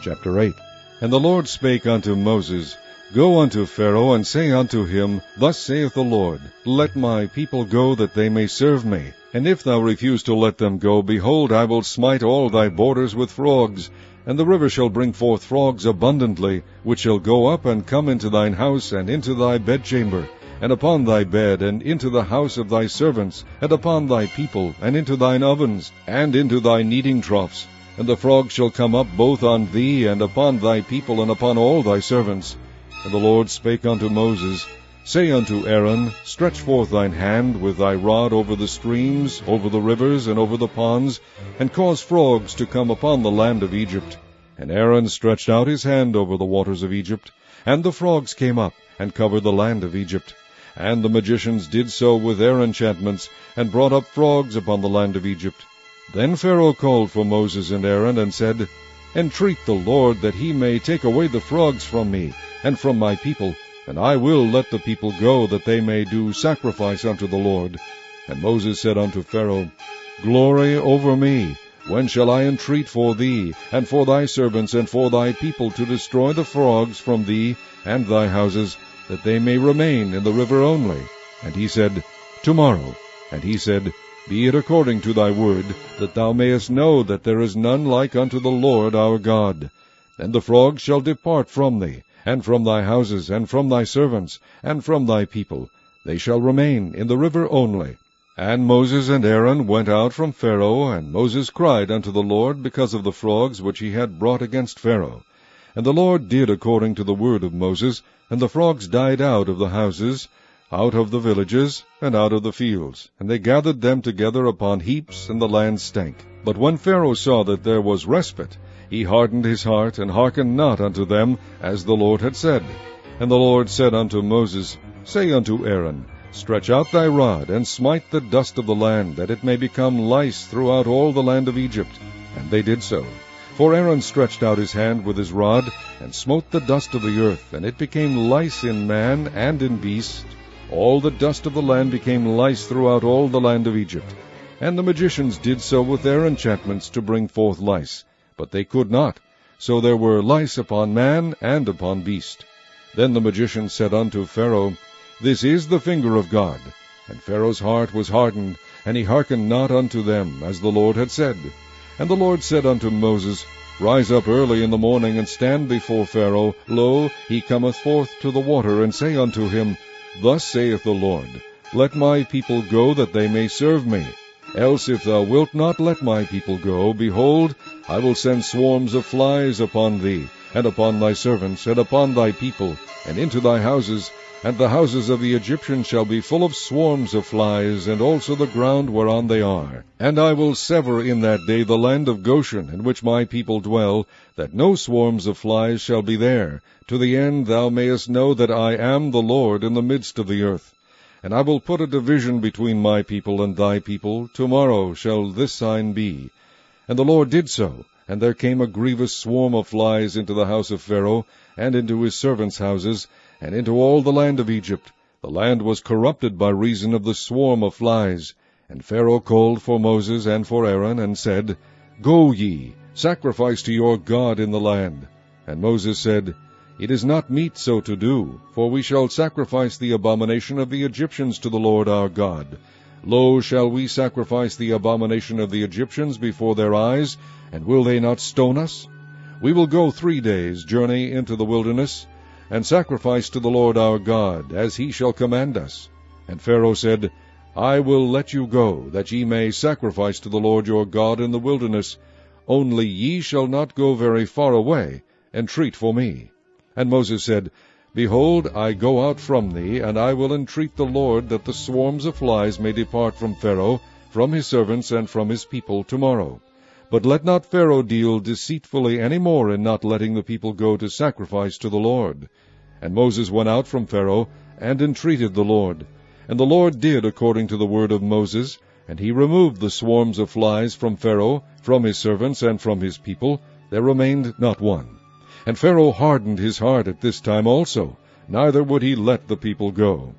Chapter 8. And the Lord spake unto Moses, Go unto Pharaoh, and say unto him, Thus saith the Lord, Let my people go, that they may serve me. And if thou refuse to let them go, behold, I will smite all thy borders with frogs, and the river shall bring forth frogs abundantly, which shall go up and come into thine house, and into thy bedchamber, and upon thy bed, and into the house of thy servants, and upon thy people, and into thine ovens, and into thy kneading troughs. And the frogs shall come up both on thee, and upon thy people, and upon all thy servants. And the Lord spake unto Moses, Say unto Aaron, Stretch forth thine hand with thy rod over the streams, over the rivers, and over the ponds, and cause frogs to come upon the land of Egypt. And Aaron stretched out his hand over the waters of Egypt, and the frogs came up, and covered the land of Egypt. And the magicians did so with their enchantments, and brought up frogs upon the land of Egypt. Then Pharaoh called for Moses and Aaron, and said, Entreat the Lord that he may take away the frogs from me, and from my people, and I will let the people go, that they may do sacrifice unto the Lord. And Moses said unto Pharaoh, Glory over me, when shall I entreat for thee, and for thy servants, and for thy people, to destroy the frogs from thee and thy houses, that they may remain in the river only? And he said, Tomorrow. And he said, Be it according to thy word, that thou mayest know that there is none like unto the Lord our God. And the frogs shall depart from thee, and from thy houses, and from thy servants, and from thy people. They shall remain in the river only. And Moses and Aaron went out from Pharaoh, and Moses cried unto the Lord because of the frogs which he had brought against Pharaoh. And the Lord did according to the word of Moses, and the frogs died out of the houses, out of the villages, and out of the fields, and they gathered them together upon heaps, and the land stank. But when Pharaoh saw that there was respite, he hardened his heart, and hearkened not unto them, as the Lord had said. And the Lord said unto Moses, Say unto Aaron, Stretch out thy rod, and smite the dust of the land, that it may become lice throughout all the land of Egypt. And they did so. For Aaron stretched out his hand with his rod, and smote the dust of the earth, and it became lice in man and in beast. All the dust of the land became lice throughout all the land of Egypt. And the magicians did so with their enchantments to bring forth lice, but they could not. So there were lice upon man and upon beast. Then the magicians said unto Pharaoh, This is the finger of God. And Pharaoh's heart was hardened, and he hearkened not unto them, as the Lord had said. And the Lord said unto Moses, Rise up early in the morning, and stand before Pharaoh. Lo, he cometh forth to the water, and say unto him, Thus saith the Lord, Let my people go, that they may serve me. Else if thou wilt not let my people go, behold, I will send swarms of flies upon thee, and upon thy servants, and upon thy people, and into thy houses, and the houses of the Egyptians shall be full of swarms of flies, and also the ground whereon they are. And I will sever in that day the land of Goshen, in which my people dwell, that no swarms of flies shall be there, to the end thou mayest know that I am the Lord in the midst of the earth. And I will put a division between my people and thy people. Tomorrow shall this sign be. And the Lord did so, and there came a grievous swarm of flies into the house of Pharaoh, and into his servants' houses, and into all the land of Egypt. The land was corrupted by reason of the swarm of flies. And Pharaoh called for Moses and for Aaron, and said, Go ye, sacrifice to your God in the land. And Moses said, It is not meet so to do, for we shall sacrifice the abomination of the Egyptians to the Lord our God. Lo, shall we sacrifice the abomination of the Egyptians before their eyes, and will they not stone us? We will go 3 days' journey into the wilderness, and sacrifice to the Lord our God, as he shall command us. And Pharaoh said, I will let you go, that ye may sacrifice to the Lord your God in the wilderness. Only ye shall not go very far away, entreat for me. And Moses said, Behold, I go out from thee, and I will entreat the Lord that the swarms of flies may depart from Pharaoh, from his servants, and from his people tomorrow. But let not Pharaoh deal deceitfully any more in not letting the people go to sacrifice to the Lord. And Moses went out from Pharaoh, and entreated the Lord. And the Lord did according to the word of Moses, and he removed the swarms of flies from Pharaoh, from his servants, and from his people. There remained not one. And Pharaoh hardened his heart at this time also, neither would he let the people go.